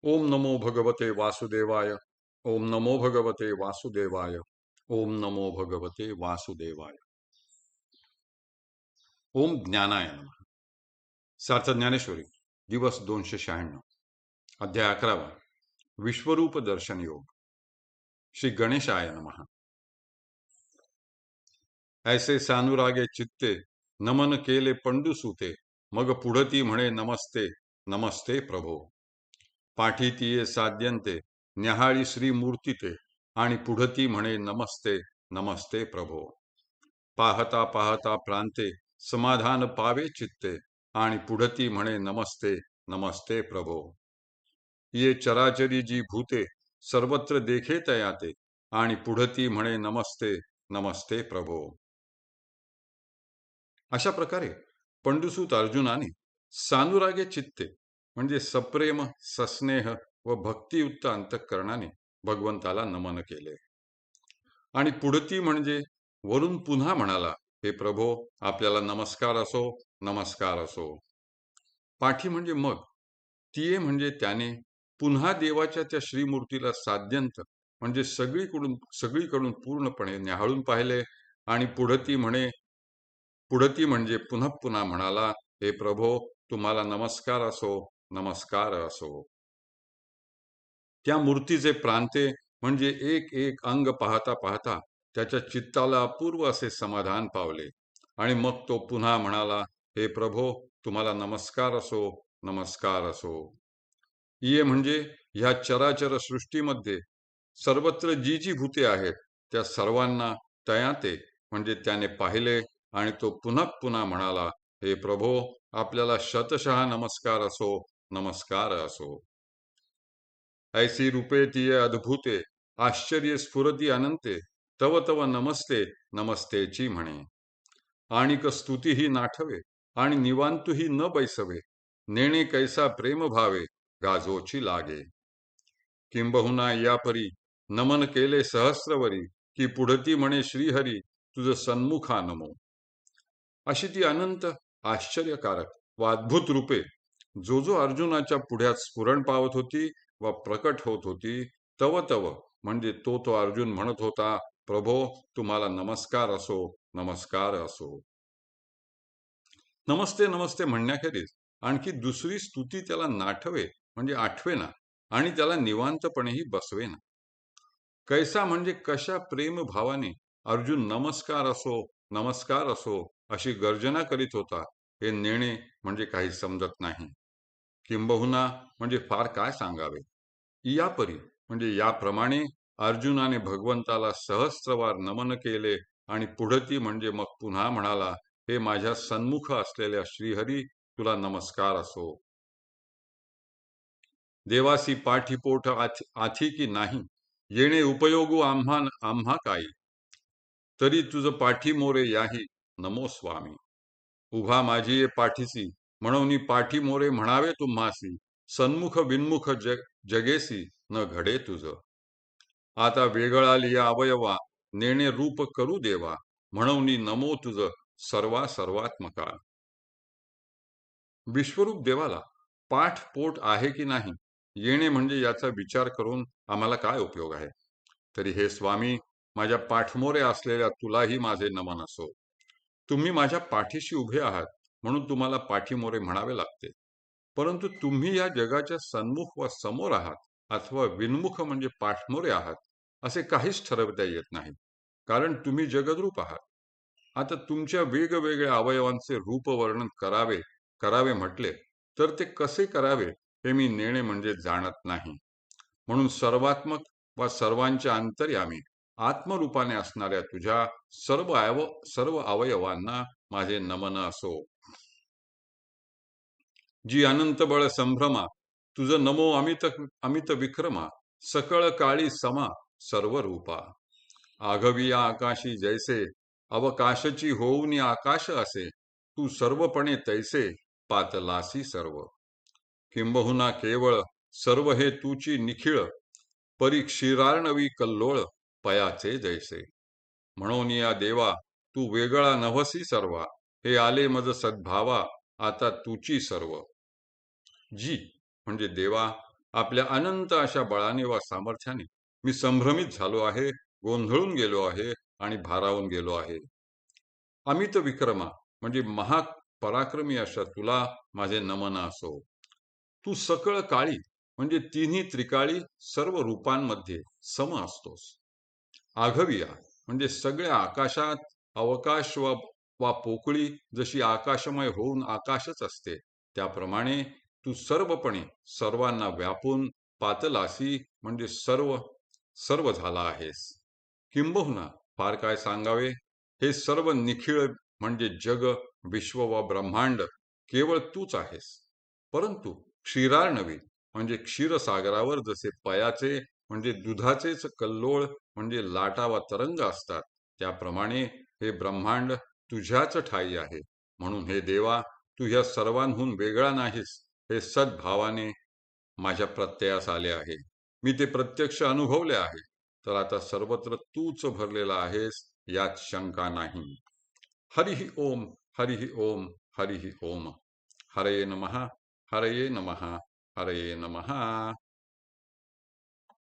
ओम नमो भगवते वासुदेवाय। ओम नमो भगवते वासुदेवाय। ओम नमो भगवते वासुदेवाय। ओम ज्ञानाय नमः। सार्थ ज्ञानेश्वरी, दिवस 296, अध्याय 11, विश्वरूप दर्शन योग। श्री गणेशाय नमः। ऐसे सानुरागे चित्ते नमन केले पंडुसूते, मग पुढती म्हणे नमस्ते नमस्ते प्रभो। पाठी तिये साध्यंते न्याहाळी श्री मूर्ती ते, आणि पुढती म्हणे नमस्ते नमस्ते प्रभो। पाहता पाहता प्रांते समाधान पावे चित्ते, आणि पुढती म्हणे नमस्ते नमस्ते प्रभो। ये चराचरी जी भूते सर्वत्र देखे तयाते, आणि पुढती म्हणे नमस्ते नमस्ते प्रभो। अशा प्रकारे पंडुसूत अर्जुनाने सानुरागे चित्ते म्हणजे सप्रेम सस्नेह व भक्तियुक्त अंतःकरणाने भगवंताला नमन केले। आणि पुढती म्हणजे वरून पुन्हा म्हणाला, हे प्रभो, आपल्याला नमस्कार असो नमस्कार असो। पाठी म्हणजे मग, तिये म्हणजे त्याने पुन्हा देवाच्या त्या श्रीमूर्तीला साध्यंत म्हणजे सगळीकडून पूर्णपणे न्याहाळून पाहिले। आणि पुढती म्हणजे पुन्हा पुन्हा म्हणाला, हे प्रभो, तुम्हाला नमस्कार असो नमस्कार असो। त्या मूर्तीचे प्रांते म्हणजे एक एक अंग पाहता पाहता त्याच्या चित्ताला अपूर्व असे समाधान पावले। आणि मग तो पुन्हा म्हणाला, हे प्रभो, तुम्हाला नमस्कार असो नमस्कार असो। ये म्हणजे ह्या चराचर सृष्टीमध्ये सर्वत्र जी जी भूते आहेत त्या सर्वांना तया ते म्हणजे त्याने पाहिले। आणि तो पुन्हा पुन्हा म्हणाला, हे प्रभो, आपल्याला शतशः नमस्कार असो नमस्कार असो। ऐसी रूपे तिये अद्भुते आश्चर्य स्फुरती अनंते, तव तव नमस्ते नमस्तेची म्हणे। आणिक स्तुतीही नाठवे आणि निवांतुही न बैसवे, नेणे कैसा प्रेम भावे गाजोची लागे। किंबहुना यापरी नमन केले सहस्रवरी, की पुढती म्हणे श्रीहरी तुझ सन्मुखा नमो। अशी ती अनंत आश्चर्यकारक व अद्भुत रूपे जो जो अर्जुनाच्या पुढ्यात स्फुरण पावत होती व प्रकट होत होती, तव तव म्हणजे तो तो अर्जुन म्हणत होता, प्रभो, तुम्हाला नमस्कार असो नमस्कार असो। नमस्ते नमस्ते म्हणण्याखेरीज आणखी दुसरी स्तुती त्याला नाठवे म्हणजे आठवेना, आणि त्याला निवांतपणेही बसवेना। कैसा म्हणजे कशा प्रेम भावाने अर्जुन नमस्कार असो अशी गर्जना करीत होता, हे नेणे म्हणजे काही समजत नाही। किंबहुना म्हणजे फार काय सांगावे। यापरी म्हणजे याप्रमाणे अर्जुनाने भगवंताला सहस्त्रवार नमन केले। आणि पुढती म्हणजे मग पुन्हा म्हणाला, हे माझ्या सन्मुख असलेल्या श्रीहरी, तुला नमस्कार असो। देवासी पाठीपोट आथी की नाही, येणे उपयोगू आम्हा काही, तरी तुझ पाठी मोरे याही नमो स्वामी। उभा माझी ये पाठीसी म्हणून पाठी मोरे म्हणावे तुम्हासी, सन्मुख बिनमुख जगेसी न घडे तुझ। आता वेगळा लिया अवयवा नेणे रूप करू देवा, म्हणून नमो तुझ सर्वा सर्वात्मका। विश्वरूप देवाला पाठ पोट आहे की नाही येणे म्हणजे याचा विचार करून आम्हाला काय उपयोग आहे। तरी हे स्वामी, माझ्या पाठमोरे असलेल्या तुलाही माझे नमन असो। तुम्ही माझ्या पाठीशी उभे आहात म्हणून तुम्हाला पाठीमोरे म्हणावे लागते। परंतु तुम्ही या जगाच्या सन्मुख व समोर आहात अथवा विन्मुख म्हणजे पाठमोरे आहात असे काहीच ठरवता येत नाही, कारण तुम्ही जगद्रूप आहात। आता तुमच्या वेगवेगळ्या अवयवांचे रूप वर्णन करावे म्हटले तर ते कसे करावे हे मी नेणे म्हणजे जाणत नाही। म्हणून सर्वात्मक व सर्वांच्या अंतर्यामी आत्मरूपाने असणाऱ्या तुझ्या सर्व अवयवांना माझे नमन असो। जी अनंत बळ संभ्रमा, तुझ नमो अमित अमित विक्रमा, सकळ काळी समा सर्व रूपा। आघवी आकाशी जैसे, अवकाशची होऊनी आकाश असे, तू सर्वपणे तैसे पातलासी सर्व। किंबहुना केवळ सर्व हे तूची निखिळ, परी क्षीरार्णवी कल्लोळ पयाचे जैसे। म्हणून या देवा, तू वेगळा नवसी सर्वा, हे आले मज सद्भावा आता तूची सर्व। जी म्हणजे देवा, आपल्या अनंत अशा बळाने वा सामर्थ्याने मी संभ्रमित झालो आहे, गोंधळून गेलो आहे आणि भारावून गेलो आहे. अमित विक्रमा म्हणजे महापराक्रमी अशा तुला माझे नमन असो. तू सकळ काळी म्हणजे तिन्ही त्रिकाळी सर्व रूपांमध्ये सम असतोस. आघविया म्हणजे सगळ्या आकाशात अवकाश वा पोकळी जशी आकाशमय होऊन आकाशच असते, त्याप्रमाणे तू सर्वपणे सर्वांना व्यापून पातलासी म्हणजे सर्व सर्व झाला आहेस. किंबहुना फार काय सांगावे, हे सर्व निखिळ म्हणजे जग, विश्व व ब्रह्मांड केवळ तूच आहेस. परंतु क्षीरार्णवी म्हणजे क्षीरसागरावर जसे पयाचे म्हणजे दुधाचेच कल्लोळ म्हणजे लाटा वा तरंग असतात, त्याप्रमाणे हे ब्रह्मांड तुझ्याच ठायी आहे. म्हणून हे देवा, तू ह्या सर्वांहून वेगळा नाहीस, हे सद्भावाने माझ्या प्रत्ययास आले आहे. मी ते प्रत्यक्ष अनुभवले आहे. तर आता सर्वत्र तूच भरलेला आहेस, यात शंका नाही. हरिः ओम, हरिः ओम, हरिः ओम. हरये नमः, हरये नमः, हरये नमः.